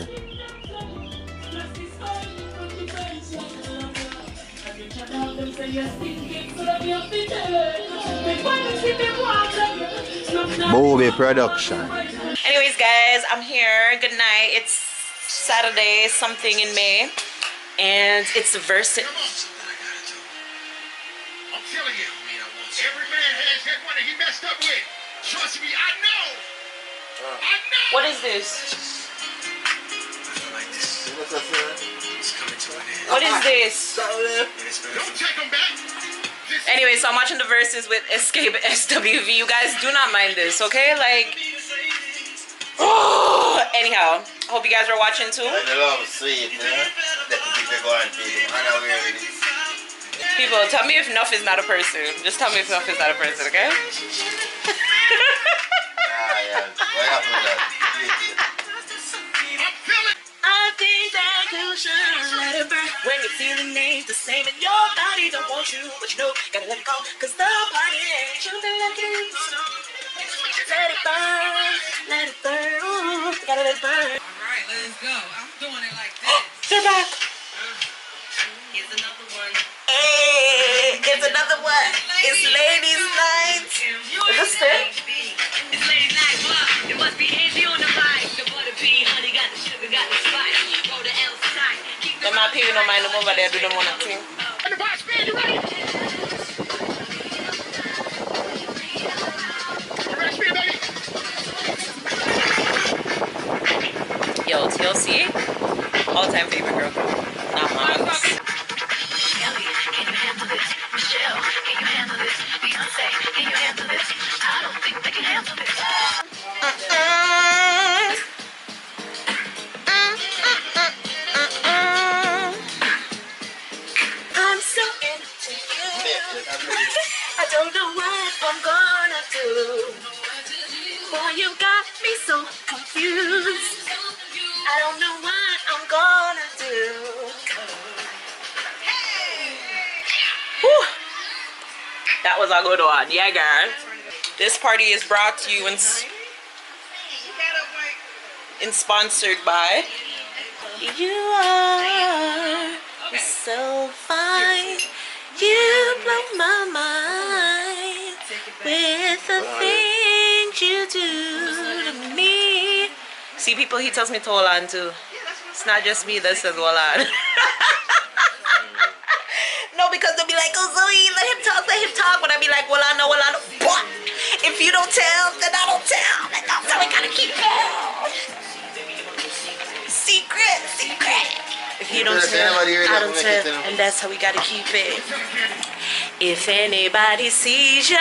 there. Movie production. Anyways, guys, I'm here. Good night. It's Saturday, something in May, and it's the verse. I'm telling you, every man has that one that he messed up with. Trust me, I know. I know. What is this? What is this? Don't take them back. Anyway, so I'm watching the verses with Escape SWV. You guys do not mind this, okay? Like, oh, anyhow, hope you guys are watching too. People, tell me if Nuff is not a person. Just tell me if Nuff is not a person, okay? I think that you should let it burn. When you're feeling ain't the same and your body don't want you, but you know, gotta let it go, cause the party ain't you been looking. Let it burn, let it burn, ooh, gotta let it burn. Alright, let's go. I'm doing it like this. They're back. Here's another one. Hey, it's another one. It's ladies' night. Is this it? It's ladies' night, what? It must be easy on the mic. The butter pea, honey, got the sugar, got the spice. Roll the L side. They're not paying no mind them over there, do them one thing. And the box man, you ready? You ready, speed, baby? Yo, TLC, all-time favorite girl. Not mine. Kelly, can you handle this? Michelle, can you handle this? Beyonce, can you handle this? I don't think they can handle this. I'm so into you. I don't know what I'm gonna do. Boy, you got me so confused. I don't know what I'm gonna do. Whew. That was a good one. Yeah, girl. This party is brought to you and sponsored by You Are So Fine. You blow my mind with the things you do to me. See, people, he tells me to hold on too. It's not just me that says hold on. No, because they'll be like, oh, Zoe, let him talk. When I be like, well, I know. But if you don't tell, then I don't tell. Like, that's how we gotta keep it. Secret. If you don't tell, I don't tell. And that's how we gotta keep it. If anybody sees ya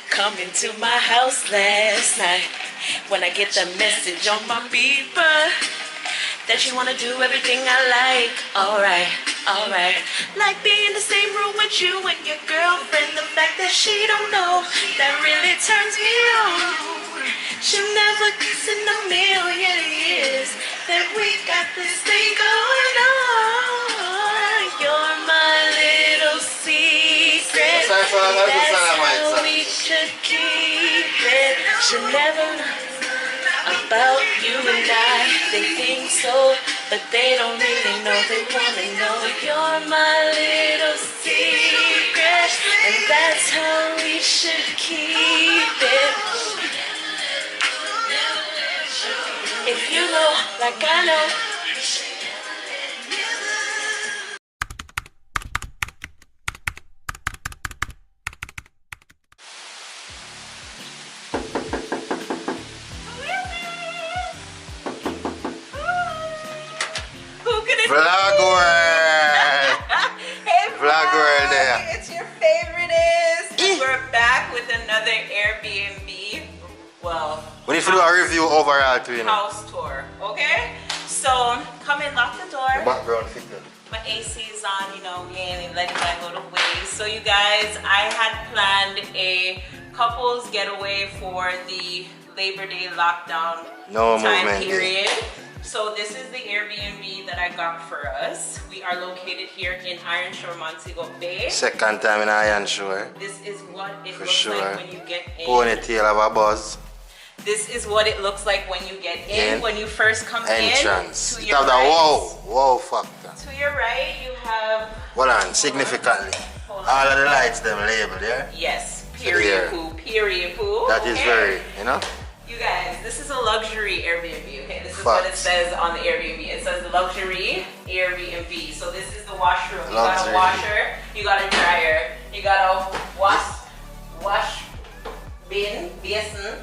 come into my house last night, when I get the message on my beeper that you wanna do everything I like, alright. Like being in the same room with you and your girlfriend. The fact that she don't know, that really turns me on. She'll never guess in a million years that we got this thing going on. You're my little secret. That's how we should keep it. She'll never know about you and I. They think so, but they don't really know. They wanna know you're my little secret, and that's how we should keep it. If you know, like I know. Vlog world. Hey, Vlog world there. It's your favoriteest. And we're back with another Airbnb. Well, We need to do a review overall too, you know. house tour. Okay? So come in, lock the door. Background fitted. My AC is on, you know, we ain't letting that go to waste. So you guys, I had planned a couples getaway for the Labor Day lockdown time movement. period. So this is the Airbnb that I got for us. We are located here in Iron Shore, Montego Bay. Second time in Iron Shore. This is what it For looks sure. like when you get in. Ponytail of a buzz. This is what it looks like when you get in, when you first come entrance. in. To You your have the right. wow factor. To your right, you have. Hold on, significantly. All of the lights them labeled, yeah? Yes, period poo, period poo. That is very, you know? You guys, this is a luxury Airbnb, okay? This is what it says on the Airbnb. It says luxury Airbnb. So this is the washroom. You got a washer, you got a dryer, you got a wash bin, basin,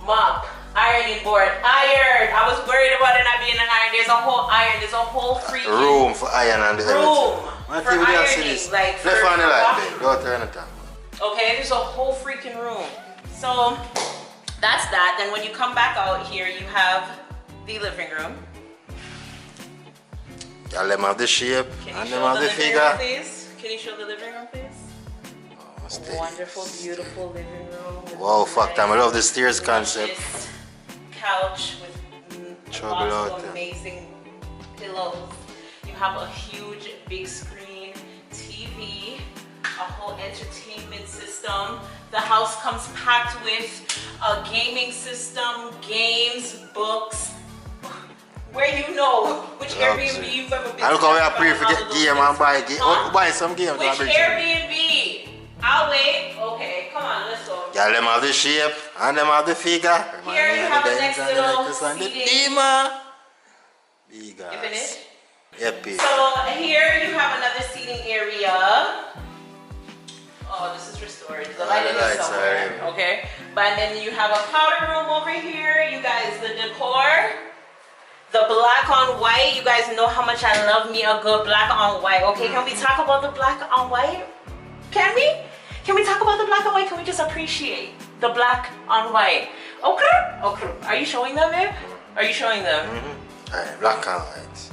mop, ironing board, iron. I was worried about it not being an iron. There's a whole iron, there's a whole freaking room for iron and room everything. for ironing, like for left on the light, washing. babe. Go turn it on. Okay, there's a whole freaking room. So that's that. Then when you come back out here, you have the living room. Y'all them have the shape Can and you them show have the the living room, figure. please? Can you show the living room, please? Oh, Wonderful, beautiful living room. with wow, fuck nice, them. I love the stairs concept. luscious couch with lots of amazing pillows. You have a huge, big screen TV, a whole entertainment system. The house comes packed with a gaming system, games, books. Where you know which Airbnb you've ever been I look to. how we are pre forget game and buy game. Huh? Buy some games. Which Airbnb? I'll wait. Okay, come on, let's go. Y'all them have the shape and them have the figure. Here you have a next little seating. Big You finished? Epic. So here you have another seating area. Oh, this is restored. The lighting is somewhere. Okay. But then you have a powder room over here. You guys, the decor. The black on white. You guys know how much I love me a good black on white. Okay, can we talk about the black on white? Can we? Can we talk about the black and white? Can we just appreciate the black on white? Okay. Okay. Are you showing them, babe? Are you showing them? Alright, black and white.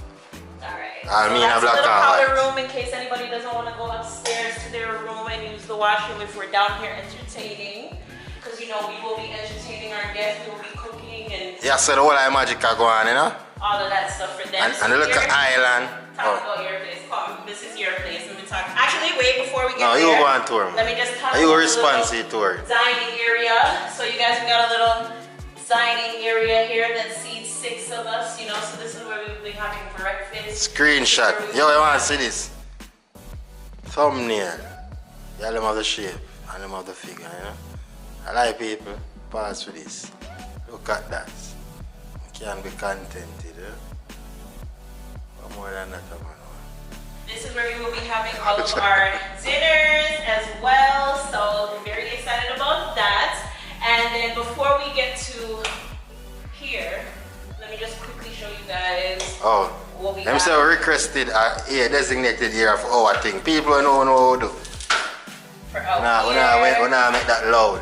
Alright. I mean a black little and powder white. room in case anybody doesn't want to go upstairs to their room and use the washroom if we're down here entertaining. Because you know we will be entertaining our guests, we will be cooking and Yeah, so the whole of magic are going, you know? all of that stuff for them. And look at island. Talk about your place. Come, this is your place. Let me talk. Actually, wait before we get No, there. you go on tour. Let me just talk You about response the to tour. dining area. So you guys, we got a little dining area here that seats 6 of us. You know, so this is where we'll be having breakfast. Screenshot. Yo, you want to see this? Thumbnail. Yeah, them have the shape and them have the figure, you know? I like people. Pass for this. Look at that. You can be contented, eh? What more than that, man? This is where we will be having all of our dinners as well. So I'm very excited about that. And then before we get to here, let me just quickly show you guys what we them say we requested a designated area for our thing. People know how to do. For out We not make that loud.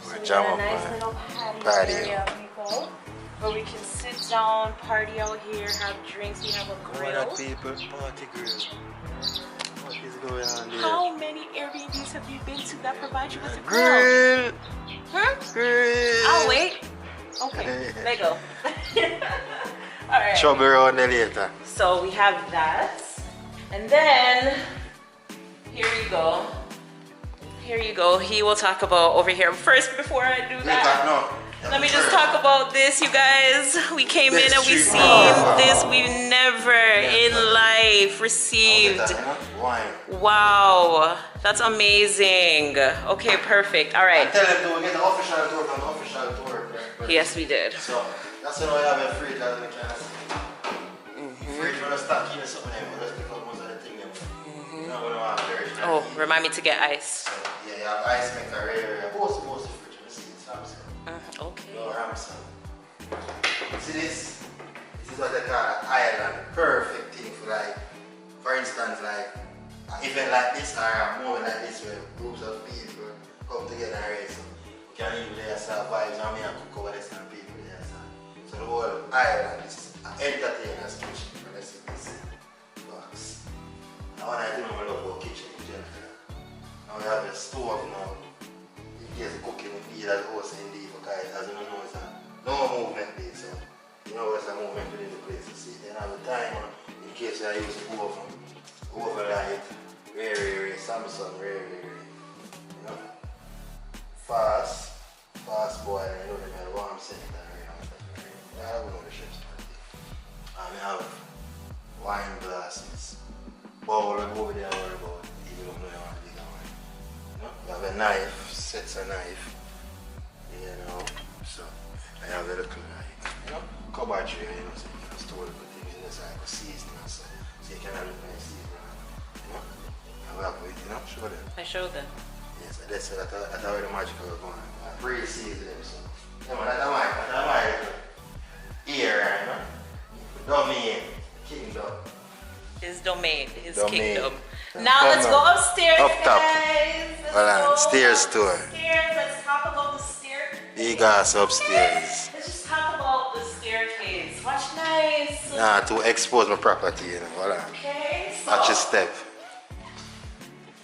So Jam we got up a nice on little patio. patio area, people, where we can sit down, party out here, have drinks. We have a grill. People, party grill. What is going on there? How many Airbnbs have you been to that provide you with a grill? Huh? Grill. I'll wait. Okay, let go. All right. Trouble around there later. So we have that, and then here you go. Here you go. He will talk about over here. First, before I do that, let me just talk about this, you guys. We came in and we seen this we've never in life received. Wow, that's amazing. Okay, perfect. All right. Tell them to get the official tour from the official tour. Yes, we did. So that's why we have a fridge that we can see. Fridge when I start keeping something there, we just take out most of the thing there. You know, we don't have very. Oh, remind me to get ice. Yeah, you have ice maker area. Most fridge, you see it's Ramson. Okay. No, Ramson. See this? This is what they call an island. Perfect thing for like, for instance, like an event like this or a moment like this where groups of people come together and race. You can even there some vibes and me and cook over there some people there. So the whole island is an entertainer's kitchen. Let's see this box. I want to do my love about kitchen in general. Now we have a stove now. In case cooking with either the house indeed, because as you know, it's a no movement day, so you know there's a movement within the place. You see, then have the time in case I use the oven, overlight, Very Samsung, very. You know? Fast boiler, you know, the warm setting that I don't know the chef's party. And I have wine glasses. Bowl over there, worry about it, even though you want to bigger one. You know? You have a knife, sets a knife. You know, so I have a little you know, cupboard tray, you know, so you can store the things inside for seasoning and so you can have it nice seasoning. You know? I will have it, you know, show them. I showed them. Yes, that's where the magic will go on. Pre-season them, so. Yeah, man, that's my ear, you know? Domain, kingdom. His domain, his Domain. kingdom. Now let's go upstairs, Up top. guys. Hold on, stairs tour. Upstairs. Let's talk about the staircase. Big ass upstairs. Let's just talk about the staircase. Watch nice. Nah, to expose my property, you know. Hold on. Okay, so Watch your step.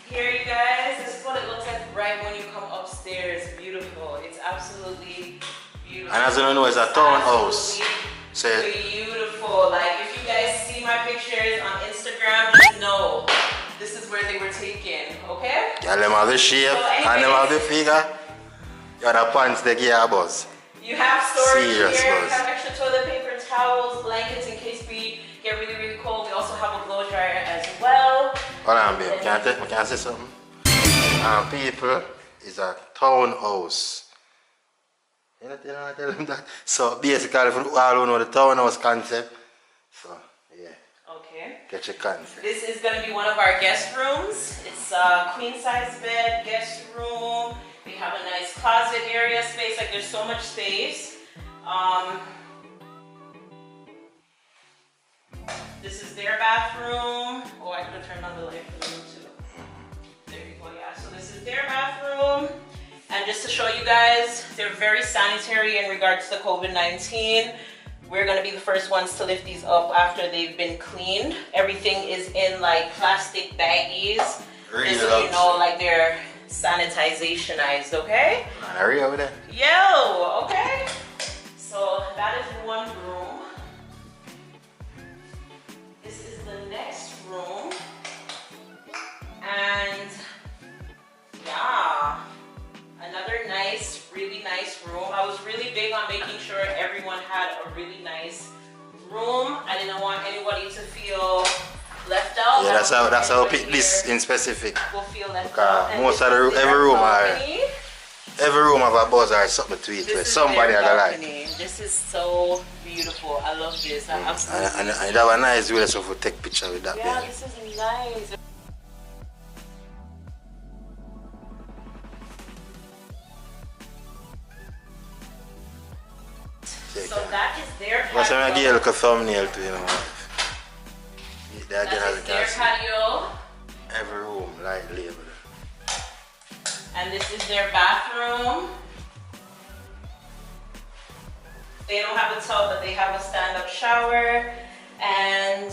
here, you guys. This is what it looks like right when you come upstairs. Beautiful. It's absolutely beautiful. And as you know, it's a townhouse. So, Beautiful. Like if you guys see my pictures on Instagram, just know this is where they were taken. Okay? yeah, them have the shape and them have the figure. Yeah, the pants they give a buzz. You have storage Serious here. buzz. You have extra toilet paper, towels, blankets in case we get really cold. We also have a blow dryer as well. Hold on, babe. Can I say something? People, is a townhouse. You know, I tell them that. So basically, for all who know the townhouse concept, so yeah, Okay. get your concept. This is going to be one of our guest rooms. It's a queen size bed, guest room. We have a nice closet area space. Like there's so much space. This is their bathroom. Oh, I could have turned on the light for them too. There you go, yeah. So this is their bathroom. And just to show you guys, they're very sanitary in regards to COVID-19. We're gonna be the first ones to lift these up after they've been cleaned. Everything is in like plastic baggies. Just so you know, like they're sanitizationized, okay? Hurry over there. Yo, okay? So that is one room. This is the next room. And yeah, another nice, really nice room. I was really big on making sure everyone had a really nice room. I didn't want anybody to feel left out. Yeah, that's how I pick this in specific. Will feel left Because out. And most this of the is their every room balcony. every room have a buzz or something to eat This with. is Somebody their had a like. balcony. This is so beautiful. I love this. I absolutely. And it have a nice way so to take picture with that Yeah, baby. this is nice. So that is their patio. What's gonna give you a little thumbnail to you know. That is their patio. Every room light label. And this is their bathroom. They don't have a tub, but they have a stand-up shower. And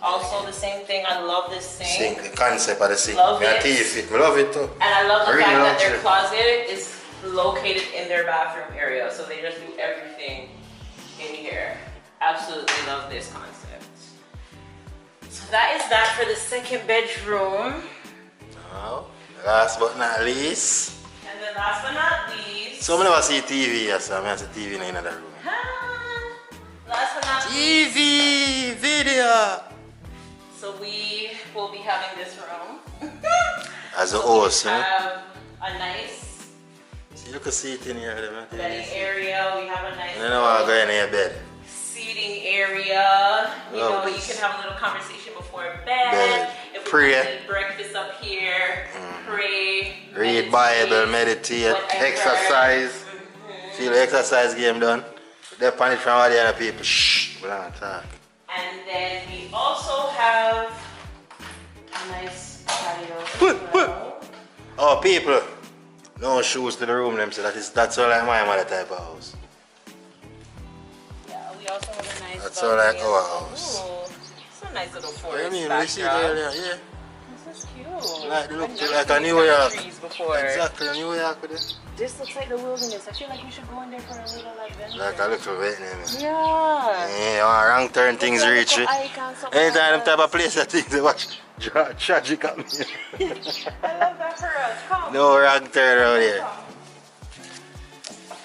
also the same thing, I love this sink. Sink, the concept of the sink. Love it. I love it too. And I love the really fact that love their it. closet is located in their bathroom area. So they just do everything in here. Absolutely love this concept. So that is that for the second bedroom. Now, last but not least. And then last but not least. So I never see TV, yes, so I see TV in another room. Last but not least. TV, video. So we will be having this room. As a So host, we huh? have a nice See, you can see it in here. bedding area. We have a nice And then I want to go in your bed. seating area. You Love know, this. you can have a little conversation before bed. Bed. If we Pray. want to eat breakfast up here, pray, Read meditate, Bible, meditate, whatever. exercise. Feel the exercise game done. They panic from all the other people. Shh, we don't talk. And then we also have a nice patio as well. Oh, people, no shoes to the room. Them so that's all like my mother type of house. Yeah, we also have a nice That's all like balcony our as well. house. Ooh, it's a nice little What forest do you mean? We see it backdrop. earlier, yeah. It's is cute. Like, look I've never like a seen New these York. trees before. Exactly, a New York with it. This looks like the wilderness. I feel like we should go in there for a little adventure. Like a little Vietnam. Yeah. Yeah, wrong turn things Look at reach. the icon, so Anytime them fabulous. type of place that things they watch tragic at me. I love that for us. Come. No wrong turn around here. Come.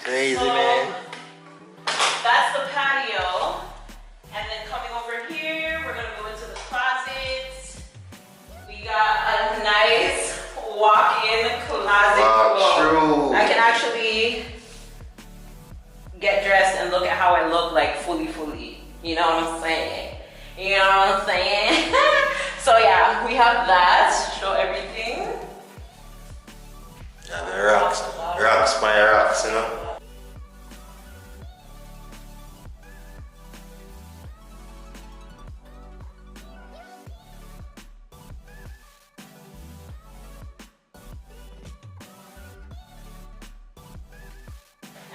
Crazy So, man. That's the patio. And then coming over here, we're gonna go into the closet. We got a nice walk-in closet. Wow, true. I can actually get dressed and look at how I look like fully. You know what I'm saying? You know what I'm saying? So yeah, we have that. Show everything. Yeah, the rocks, my rocks, you know.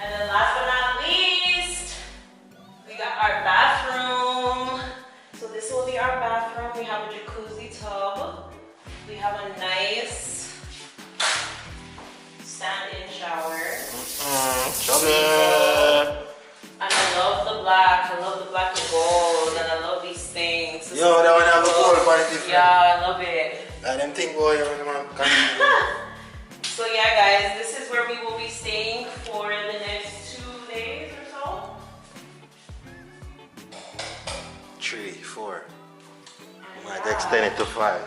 And then last but not least, we got our bathroom. So this will be our bathroom. We have a jacuzzi tub. We have a nice stand-in shower. And I love the black. I love the black and gold. And I love these things. This Yo, is that one have a beautiful. gold for it different. Yeah, I love it. And them think boy, So yeah, guys, this is where we will be staying for the next 2 days or so. 3, 4. Might extend it to 5.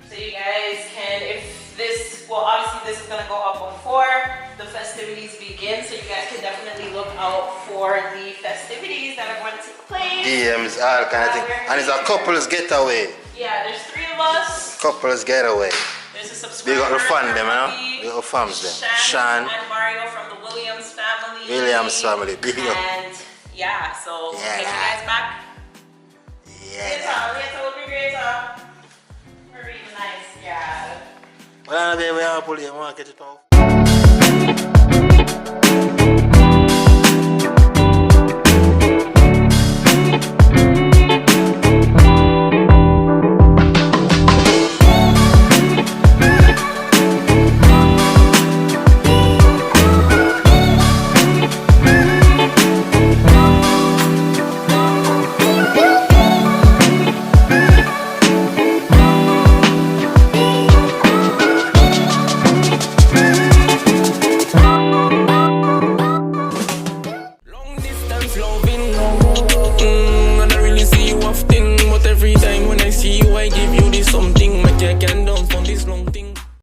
So you guys can, if this, well obviously this is gonna go up before the festivities begin, so you guys can definitely look out for the festivities that are going to take place. DMs, all kind of thing. And it's a couple's getaway. Yeah, there's 3 of us. Couple's getaway. There's a subscriber. Big up the fun them, you know? Harvey, Big up fams them. Shan Shan, and Mario from the Williams family. big up. And yeah, so Yeah. take you guys back. Yeah. Later will be greater. Very nice, yeah. Well, baby, I'll pull you. I want to get it off.